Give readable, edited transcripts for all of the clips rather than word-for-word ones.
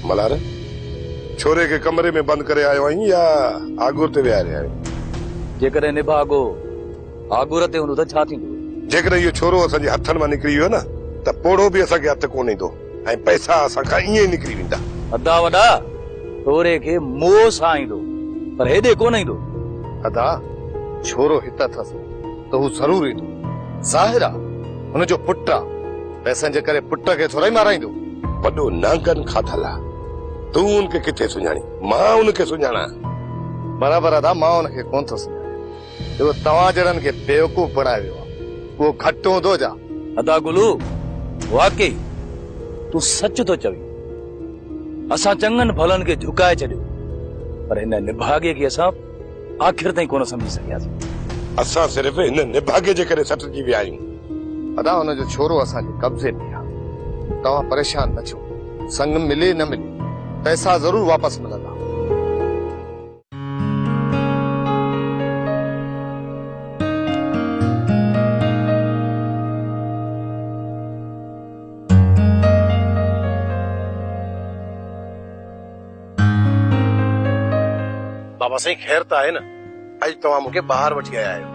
मल्हार छोरे के कमरे में बंद करे आयो आहीं या आगुर ते विहारे आयो? जेकॾहिं निभागो आगुर ते हूंदो त छा थींदो? जेकॾहिं इहो छोरो असांजे हथनि मां निकिरी वियो न त पोड़ो बि असांखे हथ कोन ईंदो ऐं पैसा असां खां ईअं ई निकिरी वेंदा। अदा वॾा छोरे खे मोह सां ईंदो पर हेॾे कोन ईंदो। अदा छोरो हिते अथसि त हू ज़रूर ईंदो। ज़ाहिर आहे हुनजो पुटु आहे, पैसनि जे करे पुट खे थोरा ई माराईंदो। वॾो नांगन खाधल आहे, तूं उनखे किथे सुञाणी? मां उनखे सुञाणा? बराबरि अदा मां उनखे कोन थो सुञाणे। जो तव्हां जहिड़नि खे बेवकूफ़ बणाए वियो आहे उहो घटि हूंदो जा। अदा गुलू वाकई तूं सच थो चवी। असां चङनि भलनि खे झुकाए छॾियो पर हिन निभागे खे असां आख़िर ताईं कोन सम्झी सघियासीं। असां सिर्फ़ हिन निभागे जे करे सटजी विया आहियूं। अदा हुनजो छोरो असांजे कब्ज़े में आहे। तव्हां परेशान न थियो, संग मिले न मिले पैसा ज़रूर वापसि मिलंदा। बाबा साईं खैर त आहे न? अॼु तव्हां मूंखे ॿाहिरि वठी आया आहियो।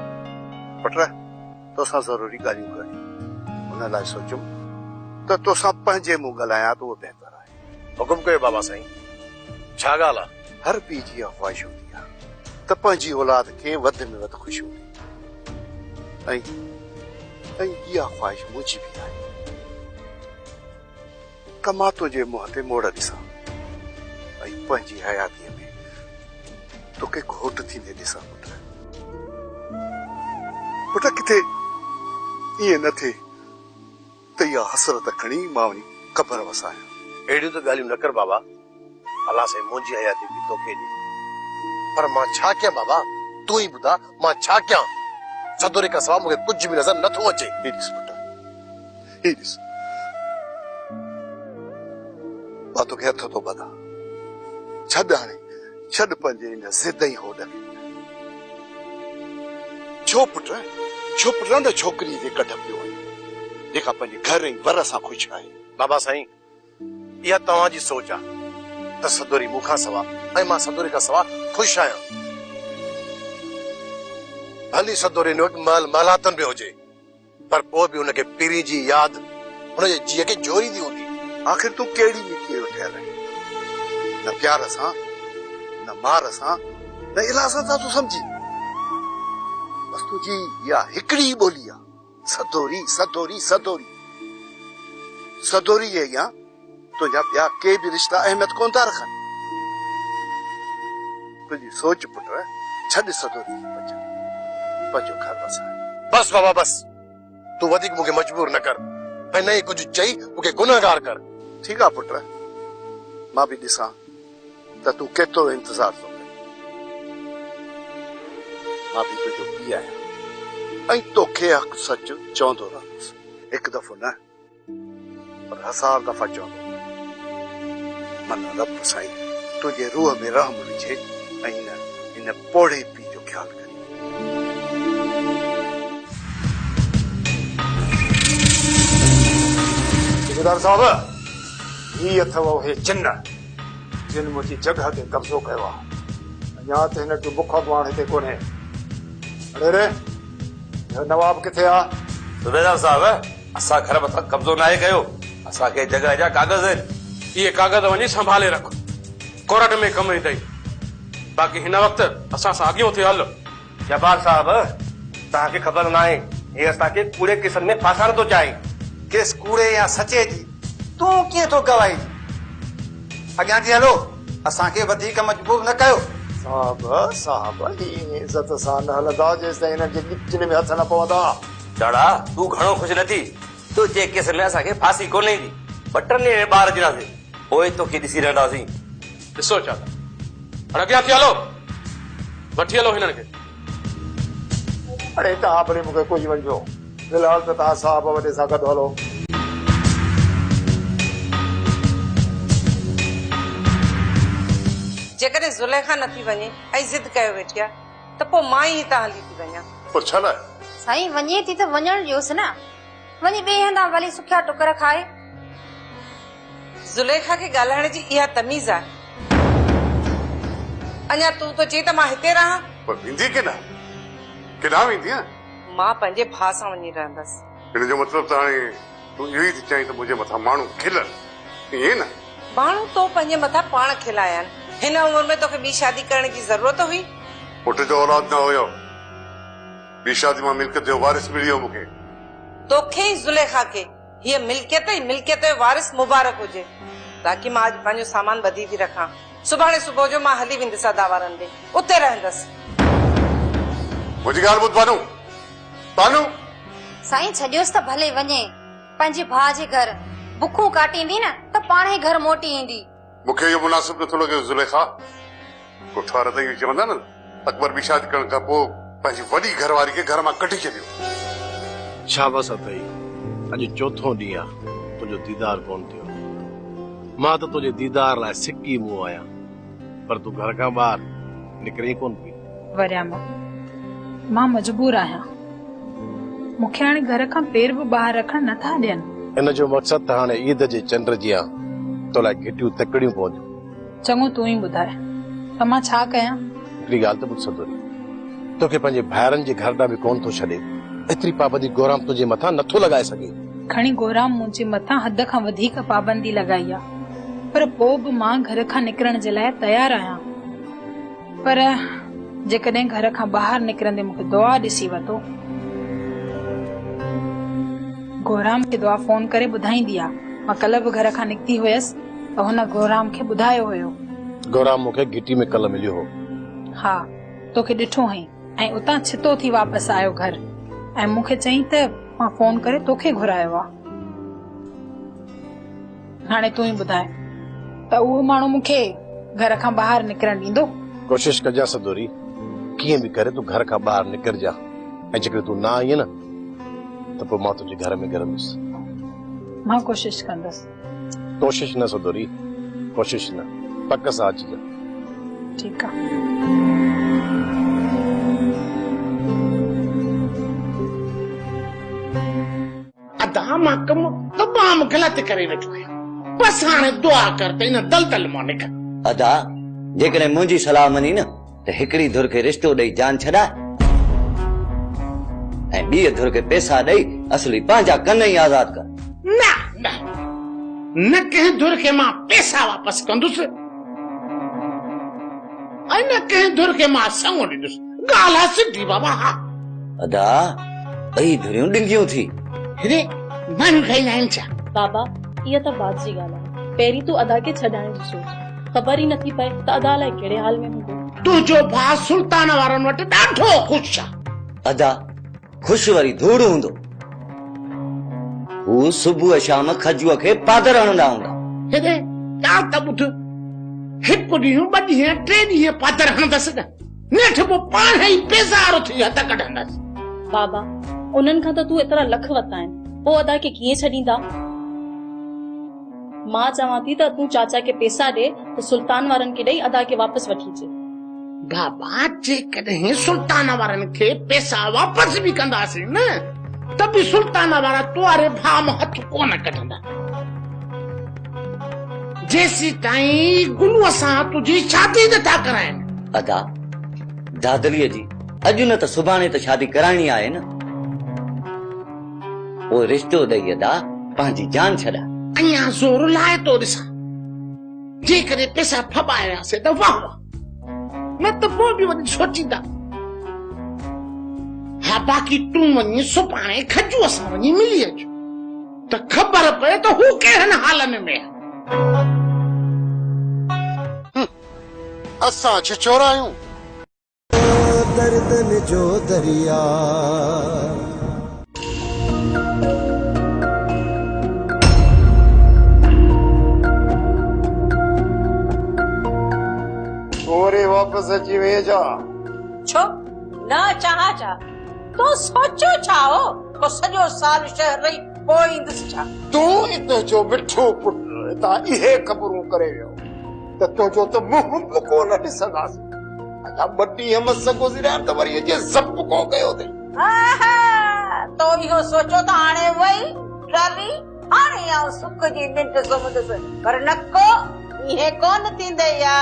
पुट तोसां ज़रूरी ॻाल्हियूं करियूं, हुन लाइ सोचियो त तोसां पंहिंजे मुंहुं ॻाल्हायां त उहो बहितर आहे। हुकुम कयो बाबा साईं, छा ॻाल्हि आहे? हर पीउ जी इहा ख़्वाहिश हूंदी आहे त पंहिंजी औलाद खे वधि में वधि ख़ुशी हुजे ऐं इहा ख़्वाहिश मुंहिंजी बि आहे त मां तुंहिंजे मुंहं ते मोड़ ॾिसां ऐं पंहिंजी हयातीअ में तोखे घोट थींदे ॾिसां। पुट किथे ईअं न थिए त इहा हसरत खणी मां वञी क़बर वसायां। अहिड़ियूं त ॻाल्हियूं न कर बाबा, अलाह साईं मुंहिंजी हयाती बि तोखे ॾे। पर मां छा कयां बाबा, तूं ई ॿुधा मां छा कयां? सदोरे खां सवाइ मूंखे कुझु बि नज़र नथो अचे। ही ॾिस पुट, ही ॾिस, मां तोखे हथ थो ॿधा, छॾ हाणे, छॾ पंहिंजे हिन ज़िद ई होॾ खे। छो पुट न छोकिरी जे कढ पियो आहे जेका पंहिंजे घर ऐं वर सां ख़ुशि आहे। बाबा साईं इहा तव्हांजी सोच आहे त सदोरी मूंखां सवा ऐं मां सदोरी खां सवा ख़ुशि आहियां। भली सदोरी महल महलातन में हुजे पर पोइ बि हुनखे पीरी जी यादि हुनजे जीअ खे जोरींदी हूंदी। आख़िर तूं कहिड़ी नीतीअ जो ठहियल आहीं? न प्यार सां, न मार सां, न इलाह सां तूं सम्झी। बस तुझी इहा हिकिड़ी ॿोली आहे, सदोरी सदोरी सदोरी सदोरी जे अॻियां तुंहिंजा ॿिया के बि रिश्ता अहमियत कोन था रखनि। तुंहिंजी सोच पुट, छॾ सदोरी पंहिंजो घर वसाए। बस बाबा बस, तूं वधीक मूंखे मजबूर न कर ऐं न ई कुझु चई मूंखे गुनहगार कर। ठीकु आहे पुट, मां बि ॾिसां त तूं केतिरो इंतज़ार थो करे। मां बि तुंहिंजो पीउ आहियां ऐं तोखे हक़ सच चवंदो रहंदुसि। हिकु दफ़ो न पर हज़ार दफ़ा चवंदो। मन रब साईं तुंहिंजे रूह में रहम विझे ऐं इन पोड़े पीउ जो ख़्यालु करे। ठेकेदार साहब, ही अथव उहे जिन जिन मुंहिंजी जॻह ते कब्ज़ो कयो आहे। अञा त हिन जो मुख अॻवान हिते कोन्हे। अरे रे नवाब किथे आहे? सुबेदार साहब असां घर मथां कब्ज़ो नाहे कयो, असांखे जॻह जा कागज़ आहिनि। इहे कागज़ वञी संभाले रख, कोर्ट में कम ईंदई। बाक़ी हिन वक़्तु असां सां अॻियो थियो हल। जबार साहब तव्हांखे ख़बर न आहे, हे असांखे कूड़े केसनि में फासाइण थो चाहे। केस कूड़े या सचे जी तूं कीअं थो गवाही? अॻियां थी हलो, असांखे वधीक मजबूर न कयो। साहब इज़त सां न हलंदा जेसिताईं हिननि जे गिचड़े में हथ न पवंदा। ॾाढा तूं घणो ख़ुशि न थी, तूं जे केस में असांखे फांसी कोन ईंदी। 2 ॾींहं ॿार अचंदासीं पोइ तोखे ॾिसी रहंदासीं। ॾिसो छा था, हाणे अॻियां थी हलो, वठी हलो हिननि खे। अरे तव्हां भले मूंखे कुझु वञिजो, फिलहाल त तव्हां साहब वॾे सां गॾु हलो। जेकॾहिं ज़ुलेखा नथी वञे ऐं ज़िद कयो वेठी आहे त पोइ मां ई हितां हली थी वञा। पर छा न साईं वञे थी त वञण ॾियोसि न, वञी ॿिए हंधा भली सुखिया टुकर खाए। ज़ुलेखा खे ॻाल्हाइण जी इहा तमीज़ आहे। अञा तूं तो चई त मां हिते रहां। पर वेंदी केॾांहुं वेंदी? मां पंहिंजे भाउ सां वञी रहंदसि। हिन जो मतिलबु त हाणे तूं इहो ई थी चईं त मुंहिंजे मथां माण्हू खिलनि, ईअं न? माण्हू तो पंहिंजे मथां पाण खिलाया आहिनि। हिन उमिरि में तोखे ॿी शादी करण जी ज़रूरत हुई? पुट जो औलाद न हुयो, ॿी शादी मां मिल्कियत जो वारिस मिलियो मूंखे। तोखे ई ज़ुलेखा खे हीअ मिल्कियत जो वारिस मुबारक हुजे। बाक़ी मां अॼु पंहिंजो सामान ॿधी थी रखां। सुभाणे सुबुह जो मां हली वेंदसि अदावारनि ॾे, उते रहंदसि। मुंहिंजी ॻाल्हि ॿुध बानू। बानू साईं छॾियोसि त भले वञे पंहिंजे भाउ जे घर। बुखूं काटींदी न त पाण ई घर मोटी ईंदी। मूंखे इहो मुनासिब नथो लॻे ज़ुलेखा। कोठार त इहो चवंदा न, अकबर बि शादी करण खां पोइ पंहिंजी वॾी घरवारी खे घर मां कढी छॾियो। शाबाश अथई, अॼु चोथों ॾींहुं आहे तुंहिंजो दीदार कोन थियो। मां त तुंहिंजे दीदार लाइ सिकी मुंहुं आहियां, पर तूं घर खां ॿाहिरि निकिरी कोन पई। वरिया मां मजबूर आहियां। मूंखे हाणे घर खां पेर बि ॿाहिरि रखण नथा ॾियनि। इन जो मक़सदु त हाणे ईद जे चंड जी आहे, तो लाइ घिटियूं तकड़ियूं पवंदियूं। चङो तूं ई ॿुधाए त मां छा कयां? हिकिड़ी ॻाल्हि त ॿुध सदोरी, तोखे पंहिंजे भाइरनि जे घर ॾांहुं बि कोन थो छॾे। एतिरी पाबंदी गोराम तुंहिंजे मथां नथो लॻाए सघे। खणी गोराम मुंहिंजे मथां हद खां वधीक पाबंदी लॻाई आहे, पर पोइ बि मां घर खां निकिरण जे लाइ तयार आहियां। पर जेकॾहिं घर खां ॿाहिरि निकिरंदे मूंखे दुआ ॾिसी वरितो, गोराम खे दुआ फोन करे ॿुधाईंदी आहे। मां कल्ह बि घर खां निकिती हुयसि त हुन गोराम खे ॿुधायो हुयो। गोराम मूंखे घिटी में कल्ह मिलियो हो। हा, तोखे ॾिठो हुई ऐं उतां छितो थी वापसि आयो घर ऐं मूंखे चई त मां फोन करे तोखे घुरायो आहे। हाणे तूं ई ॿुधाए त उहो माण्हू मूंखे घर खां ॿाहिरि निकिरण ॾींदो? कोशिश कजां सदोरी, कीअं बि करे तूं घर खां ॿाहिरि निकिरजा। ऐं जेकर तूं न आईं न त पोइ मां तुंहिंजे घर में गिरंदुसि। मां कोशिश कंदसि। कोशिश न सदोरी, कोशिश न, पक सां अचिजा। ठीकु आहे। अदा मां कम तमाम गलत करे वेठो आहियां। बस हाणे दुआ कर त इन दलदल मां निकर। अदा जेकॾहिं मुंहिंजी सलाह मनी न त हिकिड़ी धुर खे रिश्तो ॾेई जान छॾाए ऐं ॿी धुर खे पैसा ॾेई असली पंहिंजा कन ई आज़ाद कर। न न न कंहिं धुर खे मां पैसा वापस कंदुसि ऐं न कंहिं धुर खे मां संग ॾींदुसि। ॻाल्हि आहे सिधी बाबा। हा अदा ॿई धुरियूं ॾिंगियूं थी। हिरे मन खाई आहिनि छा? बाबा इहा त बात जी ॻाल्हि आहे। पहिरीं तूं अदा खे छॾाइण जी सोच, ख़बर ई नथी पए त अदा लाइ कहिड़े हाल में हूंदो। तुंहिंजो भाउ सुल्तान वारनि वटि ॾाढो ख़ुशि आहे। अदा ख़ुशि वरी धूड़ हूंदो। हू सुबुह शाम खजूअ खे पादर हणंदा हूंदा। हिरे ॻाल्हि त ॿुध, हिकु ॾींहुं ॿ ॾींहं टे ॾींहं पादर हणंदसि न, नेठ पोइ पाण ई बेज़ार थी हथ कढंदसि। बाबा उन्हनि खां त तूं एतिरा लख वरिता आहिनि, पोइ अदा खे कीअं छॾींदा? मां चवां थी त तूं चाचा खे पैसा ॾे त सुल्तान वारनि खे ॾेई अदा खे वापसि वठी अचे। बाबा जेकॾहिं सुल्तान वारनि खे पैसा वापसि बि कंदासीं न त बि सुल्तान वारा तुआरे भाउ मां हथ कोन कढंदा जेसीं ताईं गुलूअ सां तुंहिंजी शादी नथा कराइनि। अदा दादलीअ जी अॼु न त सुभाणे त शादी कराइणी आहे न। पोइ रिश्तो ॾेई अदा पंहिंजी जान छॾा। अञा ज़ोर लाए तो ॾिसां, जेकॾहिं पैसा फॿायासीं त वाह वाह, न त पोइ बि वञी सोचींदा। हा बाक़ी तूं वञी सुभाणे खजूअ सां वञी मिली अचु त ख़बर पए त हू कहिड़नि हालनि में आहे। असां छिछोरा आहियूं। दर्दन जो दरिया वरी वापसि अची वेजा। छो न चाह छा? तो सोचो छा हो? तो सॼो साल शहर रही पोइ ईंदसि छा? तूं इत जो मिठो पुटु हितां इहे ख़बरूं करे वियो त तुंहिंजो त मुंहुं बि कोन ॾिसंदासीं। अञा ॿ ॾींहं मस गुज़रिया त वरी अॼु सभु को कयो अथई। तो इहो सोचो त हाणे वई ट्राली हाणे आऊं सुख जी निंड सुम्हंदुसि पर नको इहे कोन थींदे या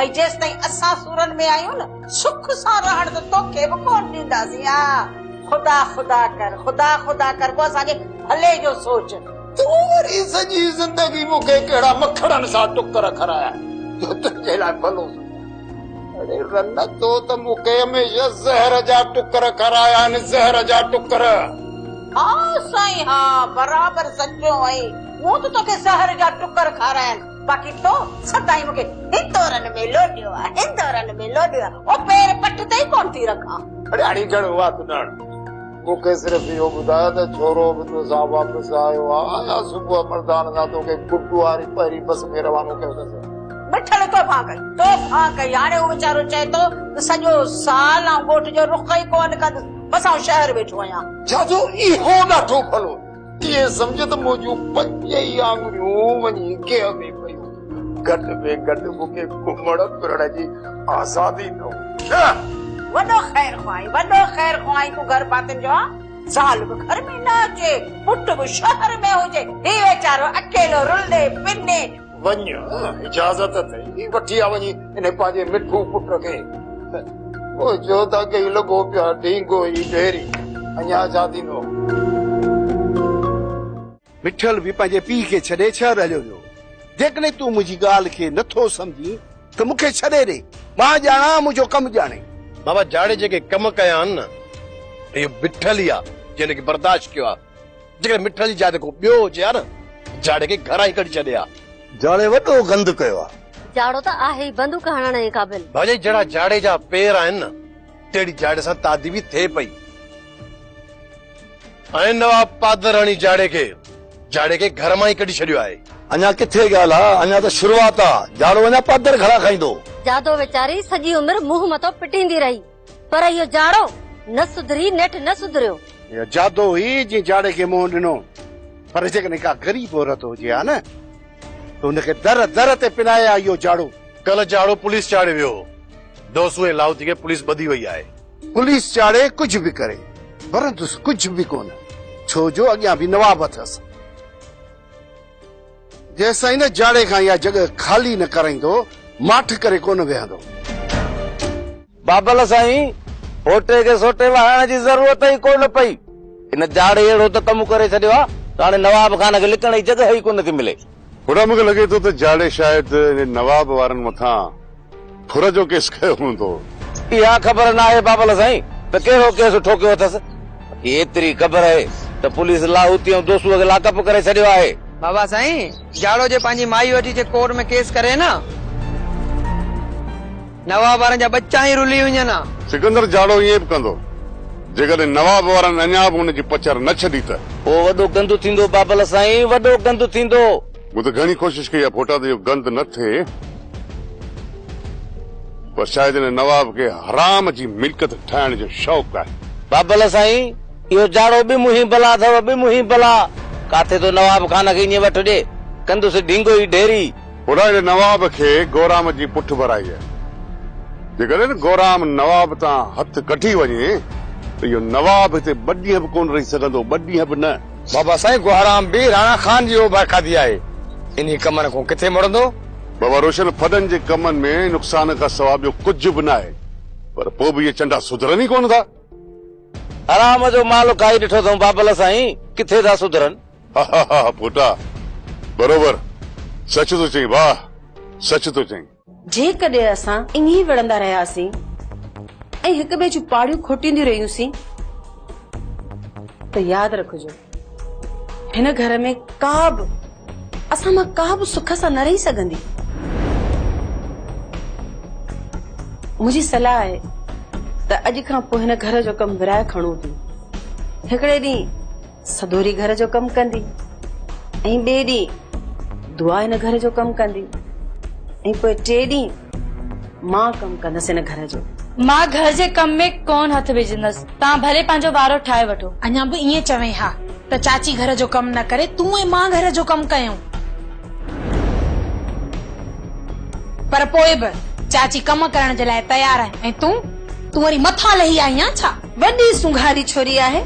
ऐं जेसि ताईं असां सूरनि में आहियूं न सुख सां रहण त तोखे बि कोन ॾींदासीं या खुदा खुदा कर पोइ असांजे भले जो सोच तूं वरी सॼी ज़िंदगी मूंखे कहिड़ा मखणनि सां टुकर खाराया जो तुंहिंजे लाइ भलो अरे रन तो त मूंखे हमेशह ज़हर जा टुकर खाराया आहिनि ज़हर जा टुकर हा साईं हा बराबर सचो आई मूं त तोखे ज़हर जा टुकर खाराया आहिनि बाक़ी तो सदाई मूंखे हिंदोरनि में लोॾियो आहे ओ पैर पट ते ई कोन थी रखां अरे हाणे घणो आहे तूं ॼाण मूंखे सिर्फ़ इहो ॿुधायो त छोरो बि तोसां वापसि आयो आहे सुबुह मर्दान सां तोखे गुड्डू वारी पहिरीं बस में रवानो कयो अथसि मिठल तोहफ़ा कई हाणे उहो वीचारो चए थो सॼो साल ऐं ॻोठ जो रुख ई कोन कंदुसि बस आउं शहर वेठो आहियां छाजो इहो ॾाढो भलो कीअं सम्झ त मुंहिंजूं 5 ई आङुरियूं वञी कंहिं में पयूं घटि में घटि मूंखे घुमण फिरण जी आज़ादी न वॾो ख़ैर ख़्वाई तूं घर पातनि जो साल बि घर में न अचे पुट बि शहर में हुजे ही वीचारो अकेलो रुले पिने वञ इजाज़त अथई वठी आ वञी इन पंहिंजे मिठू पुट खे ओ जो त अॻे ई लॻो पिया ढींगो ई ढेरी अञा छा थींदो मिठल बि पंहिंजे पीउ खे छॾे छह हलियो वियो जेकॾहिं तूं मुंहिंजी ॻाल्हि खे नथो सम्झी त मूंखे छॾे ॾे मां ॼाणा मुंहिंजो कमु ॼाणे बाबा जाड़े जेके कम कया आहिनि न इहो मिठल ई आहे जंहिंखे बर्दाश्त कयो आहे जेकॾहिं मिठल जी जाइ को ॿियो हुजे हा न जाड़े खे घरां ई कढी छॾे हा जाड़े वॾो गंद कयो आहे जाड़ो त आहे बंदूक हणण जे क़ाबिल भाई जहिड़ा जाड़े जा पेर आहिनि न तहिड़ी जाड़े सां तादी बि थिए पई ऐं नवाब पादर हणी जाड़े खे घर मां ई कढी छॾियो आहे अञा किथे ॻाल्हि आहे अञा त शुरूआत आहे जाड़ो अञा पादर खड़ा खाईंदो जादो वीचारी सॼी उमिरि मुंहुं मथो पिटींदी रही पर इहो जाड़ो न सुधरी नेठ न सुधरियो इहो जादो ई जीअं जाड़े खे मुंहुं ॾिनो पर जेकॾहिं का ग़रीब औरत हुजे हा न त हुनखे दर दर ते पिनाए इहो जाड़ो कल जाड़ो पुलिस चाड़े वियो दोसू ऐं लाहौती खे पुलिस ॿधी वई आहे पुलिस चाड़े कुझु बि करे वरंदुसि कुझु बि कोन छो जो अॻियां बि नवाब अथसि जेसिताईं न जाड़े खां इहा जॻह खाली न कराईंदो माठ करे कोन वेहंदो बाबल साईं होटे खे सोटे वहाइण जी ज़रूरत ई कोन पई इन जाड़े अहिड़ो त कमु करे छॾियो आहे त हाणे नवाब खान खे लिकण जी जॻह ई कोन थी मिले थोड़ा मूंखे लॻे थो त जाड़े शायदि नवाब वारनि मथां फुर जो केस कयो हूंदो इहा ख़बर न आहे बाबल साईं त कहिड़ो केस ठोकियो अथसि एतिरी ख़बर आहे त पुलिस लाहौती ऐं दोसूअ खे लाकअप करे छॾियो आहे बाबा साईं जाड़ो जे पंहिंजी माई वठी जे कोर्ट में केस करे न नवाब वारनि जा बच्चा ई रुली वञनि सिकंदर जाड़ो ईअं बि कंदो जेकॾहिं नवाब वारनि अञा बि हुनजी पचर न छॾी त पोइ वॾो गंद थींदो बाबल साईं वॾो गंद थींदो मूं त घणी कोशिशि कई आहे फोटा त इहो गंद न थिए पर शायदि हिन नवाब खे हराम जी मिल्कत ठाहिण जो शौक़ु आहे बाबल साईं इहो जाड़ो बि मुंहिं भला अथव बि मुंहिं भला काथे तो नवाब खान खे ईअं वठ ॾे कंदुसि ढींगो ई ढेरी होड़ा हिन नवाब खे गोराम जी पुठ भराई आहे जेकॾहिं गोराम नवाब तां हथ कढी वञे त इहो नवाब हिते 2 ॾींहं बि कोन रही सघंदो 2 ॾींहं बि न बाबा साईं गोराम बि राणा खान जी ओभर खाधी आहे इन कमनि खां किथे मुड़ंदो बाबा रोशन फॾनि जे कमनि में नुक़सान खां सवाइ ॿियो कुझु बि न आहे पर पोइ बि इहे चंडा सुधरनि ई कोन था हराम जो माल खाई ॾिठो अथऊं बाबल साईं किथे था सुधरनि हा पुटा बरोबर सच थो चई वाह सच थो चई जेकॾहिं असां ईअं ई विढ़ंदा रहियासीं ऐं हिक ॿिए जूं पाड़ियूं खोटींदियूं रहियूंसीं त यादि रखिजो हिन घर में का बि असां मां का बि सुख सां न रही सघंदी मुंहिंजी सलाह आहे त अॼु खां पोइ हिन घर जो कमु विराए खणूं थी हिकिड़े ॾींहुं सदोरी घर जो कमु कंदी ऐं ॿिए ॾींहुं दुआ हिन घर जो कमु कंदी ऐं पोइ 3 ॾींहं मां कमु कंदसि हिन घर जो मां घर जे कम में कोन हथ विझंदसि तव्हां भले पंहिंजो वारो ठाहे वठो अञा बि ईअं चवे हा त चाची घर जो कमु न करे तूं ऐं मां घर जो कमु कयूं पर पोइ बि चाची कम करण जे लाइ तयार आहे ऐं तूं वरी मथां लही आई आहीं छा वॾी सुंघारी छोरी आहे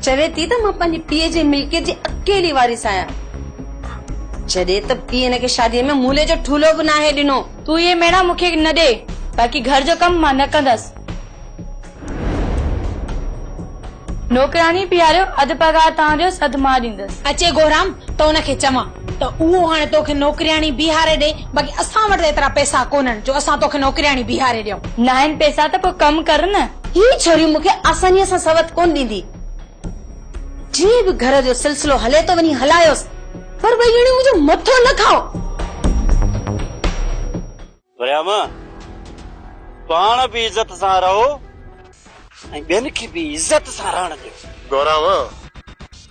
चवे थी त मां पंहिंजे पीउ जे मिल्कियत जी अकेली वारिस आहियां, जॾहिं त पीउ हिनखे शादीअ में मूले जो ठूलो बि नाहे ॾिनो। तू ये मेणा मूंखे न ॾे, बाक़ी घर जो कम मां न कंदसि। नौकरानी पीआरियो, अधु पगार तव्हां ॾियो, अधु मां ॾींदसि। अचे गोराम त उनखे चवां त उहो हाणे तोखे नौकरियाणी बीहारे ॾे, बाक़ी असां वटि एतिरा पैसा कोन्हनि जो असां तोखे नौकरियाणी बीहारे ॾियूं। न आहिनि पैसा त पोइ कमु कर न। ही छोरी मूंखे आसानीअ सां सवत कोन ॾींदी। जीअं बि घर जो सिलसिलो हले तो वञी हलायोसि, पर भई ॼणे मुंहिंजो मथो न खाओ। वरियाम, पाण बि इज़त सां रहो ऐं ॿियनि खे बि इज़त सां रहण ॾियो। गौराम,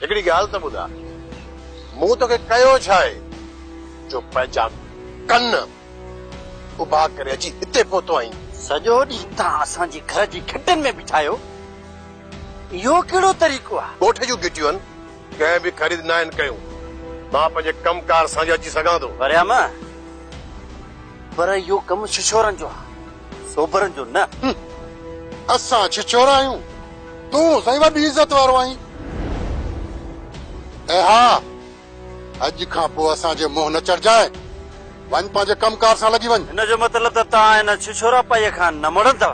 हिकिड़ी ॻाल्हि त ॿुधा, मूं तोखे कयो छा आहे जो पंहिंजा कन उभा करे अची हिते पहुतो आहीं? सॼो ॾींहुं तव्हां असांजे घर जी खिटनि में बिठायो, इहो कहिड़ो तरीक़ो आहे? ॻोठ जूं गिटियूं आहिनि, कंहिं बि ख़रीद न आहिनि कयूं। मां पंहिंजे कमकार सां अची सघां थो। वरियाम, पर इहो कमु छिछोरनि जो आहे, सोभरनि जो न। असां छिछोरा आहियूं, तूं साईं वॾी इज़त वारो आहीं। ऐं हा, अॼु खां पोइ असांजे मुंहुं न चढ़जाए, वञ पंहिंजे कमकार सां लॻी वञ। हिन जो मतिलब त तव्हां हिन छिछोरा पाईअ खां न मुड़ंदव,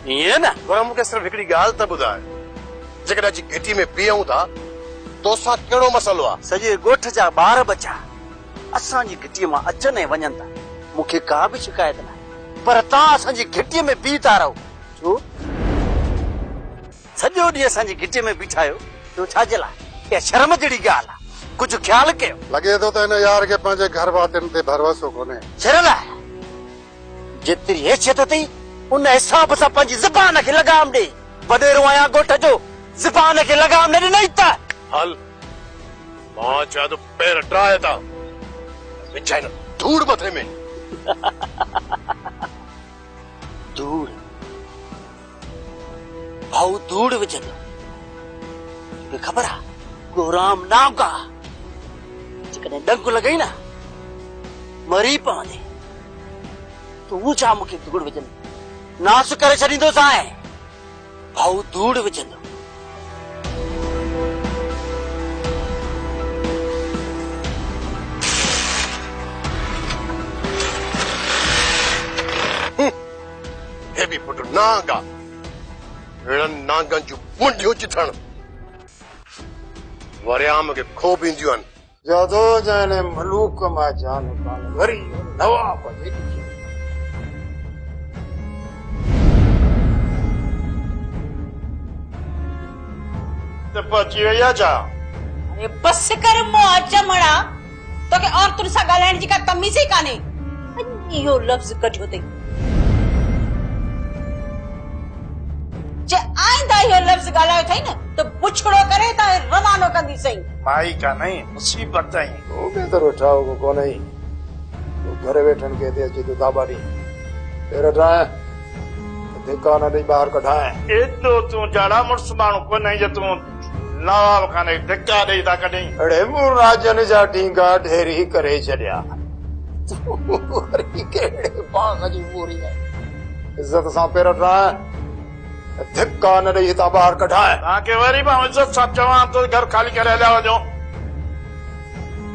ईअं न? गौराम, मूंखे सिर्फ़ हिकिड़ी ॻाल्हि त ॿुधाए, जेकॾहिं अची घिटी में पीऊं था तोसां कहिड़ो मसइलो आहे? सॼे ॻोठ जा ॿार बचा असांजी घिटीअ मां अचनि ऐं वञनि था, मूंखे का बि शिकायत न आहे। पर तव्हां असांजी घिटीअ में बीह था रहो, छो? सॼो ॾींहुं असांजी घिटीअ में बीठायो, ॿियो छाजे लाइ? इहा शर्म जहिड़ी ॻाल्हि आहे, कुझु ख्यालु कयो। लॻे थो त हिन यार खे पंहिंजे घर वातियुनि ते भरोसो कोन्हे। छर लाइ? जेतिरी हैसियत अथई उन हिसाब सां पंहिंजी ज़बान खे लगाम ॾे। वॾेरो आहियां ॻोठ जो, ज़बान खे लगाम न ॾिनई त हल, मां चवां थो पैर ड्राए था विछाए न धूड़ मथे में। धूड़ भाऊ, धूड़ विझंदो। तोखे ख़बर आहे गोराम नागा जेकॾहिं डंक लॻई न मरी पवंदे। तूं छा मूंखे धूड़ विझंदो? नास करे छॾींदो सां भाऊ, धूड़ विझंदो। हे बि पुट नागा, अहिड़नि नागनि जूं मुंडियूं चिथण वरियाम खे खोब ईंदियूं आहिनि। जदो जन मलूक मां जान कान वरी नवाब जी त पची वया जा। अरे बस कर मो अचमड़ा, तोखे औरतुनि सां ॻाल्हाइण जी का तमीज़ ई कान्हे। इहो लफ़्ज़ कढियो अथई, जे आईंदा इहो लफ़्ज़ ॻाल्हायो अथई न त पुछड़ो करे त रवानो कंदी सही। माई का नहीं मुसीबत आई वो बेहतर उठाओ को कोने ही तो घरे बैठन के दे जी तो दाबारी तेरा ड्राए देखा ना दे बाहर कढाए एतो तू जाड़ा मुर्स मानु को नहीं जे तू नवाब खाने धक्का दे ता कढई। अड़े मु राजन जा टींगा ढेरी करे छड़या अरे केड़े बाग जी पूरी है इज्जत सा पेरा ड्राए धक्का न दे ता बाहर कढाए। आके वरी बा इज्जत सा चवा तो घर खाली करे ले वजो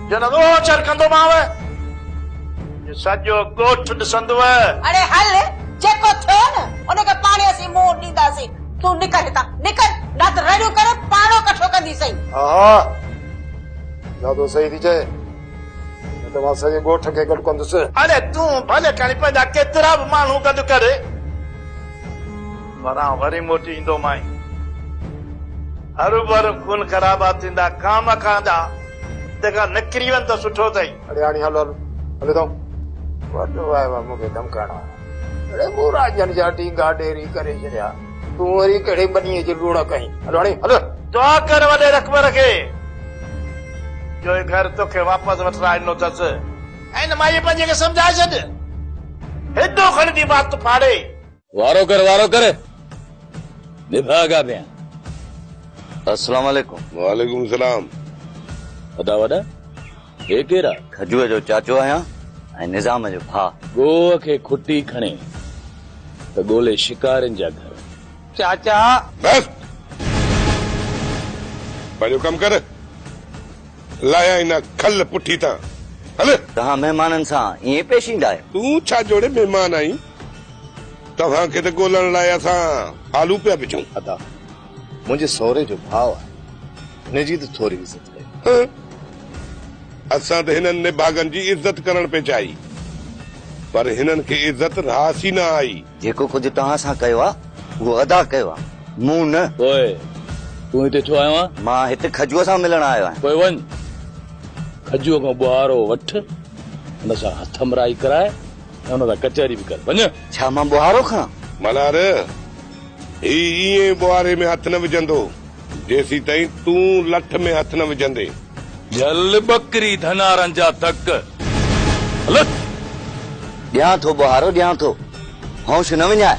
जन दो चर कंदो मावे ये सजो गोठ दिसंदो है। अरे हल जेको थियो न उनके पाणे असी मुंह ॾींदासीं। तू निकल हितां निकल, ना त रेडियो करे पाणो कठो कंदी सही। हां जादो सही थी चए त मां सॼे गोठ खे गॾु कंदुसि। अरे तूं भले खणी पंहिंजा केतिरा बि माण्हू गॾु करे वरां वरी मोटी ईंदो माई हर भर खून ख़राबा थींदा काम खांदा तंहिंखां निकिरी वञ त सुठो अथई। अड़े हाणे हलो हलो हले थो वॾो आयो मूंखे धमकाइणो। अड़े मूं राजन जा टींगा ॾेरी करे छॾिया तूं वरी कहिड़े बनीअ जी लूण कई। हलो हाणे हलो दुआ कर वॾे रकबर खे जो घर तोखे वापसि वठराइणो अथसि ऐं न माई पंहिंजे खे सम्झाए छॾ हेॾो खणी थी बात फाड़े। वारो कर निभागा पिया। अस्सलाम वालेकुम। वालेकुम सलाम। वॾा वॾा हे केरा? खजूअ जो चाचो आहियां ऐं निज़ाम जो भाउ। गोह खे खुटी खणे त ॻोल्हे शिकारनि जा घर। चाचा बस पंहिंजो कमु कर लाया इन खल पुठी तां हल। तव्हां महिमाननि सां ईअं पेश ईंदा आहियो? तूं छा जोड़े महिमान आई? तव्हांखे त ॻोल्हण लाइ असां आलू पिया विझूं। अदा मुंहिंजे सहुरे जो भाउ आहे, हिनजी त थोरी इज़त कयो। असां त हिननि निभागनि जी इज़त करण पे चाही, पर हिननि खे इज़त रास ई न आई। जेको कुझु तव्हां सां कयो आहे उहो अदा कयो आहे, मूं न। ओए तूं हिते छो आयो आहे? मां हिते खजुअ सां मिलण आयो आहियां। पोइ वञ खजुअ खां ॿुहारो वठ, हुन सां हथ मराई कराए ऐं हुन सां कचहरी बि कर। वञ। छा मां ॿुहारो खणा? मल्हार ईअं ॿुहारे में हथ न विझंदो जेसी ताईं तूं लठ में हथ न विझंदे। जल बकरी धनारनि जा तक हल। ॾियां थो ॿुहारो ॾियां थो, होश न विञाए।